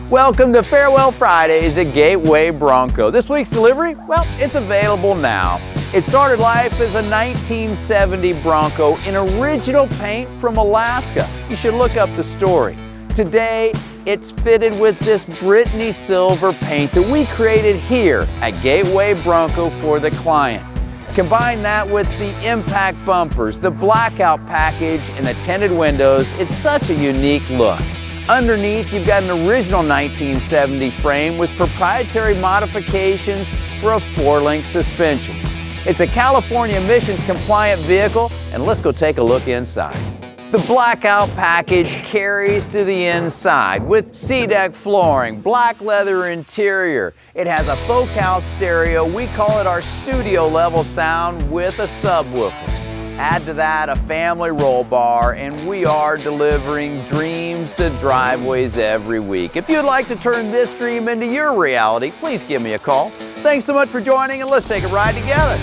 Welcome to Farewell Fridays at Gateway Bronco. This week's delivery, well, it's available now. It started life as a 1970 Bronco in original paint from Alaska. You should look up the story. Today, it's fitted with this Brittany silver paint that we created here at Gateway Bronco for the client. Combine that with the impact bumpers, the blackout package, and the tinted windows. It's such a unique look. Underneath, you've got an original 1970 frame with proprietary modifications for a 4-link suspension. It's a California emissions compliant vehicle, and let's go take a look inside. The blackout package carries to the inside with C-deck flooring, black leather interior. It has a Focal stereo. We call it our studio level sound with a subwoofer. Add to that a family roll bar, and we are delivering dreams to driveways every week. If you'd like to turn this dream into your reality, please give me a call. Thanks so much for joining, and let's take a ride together.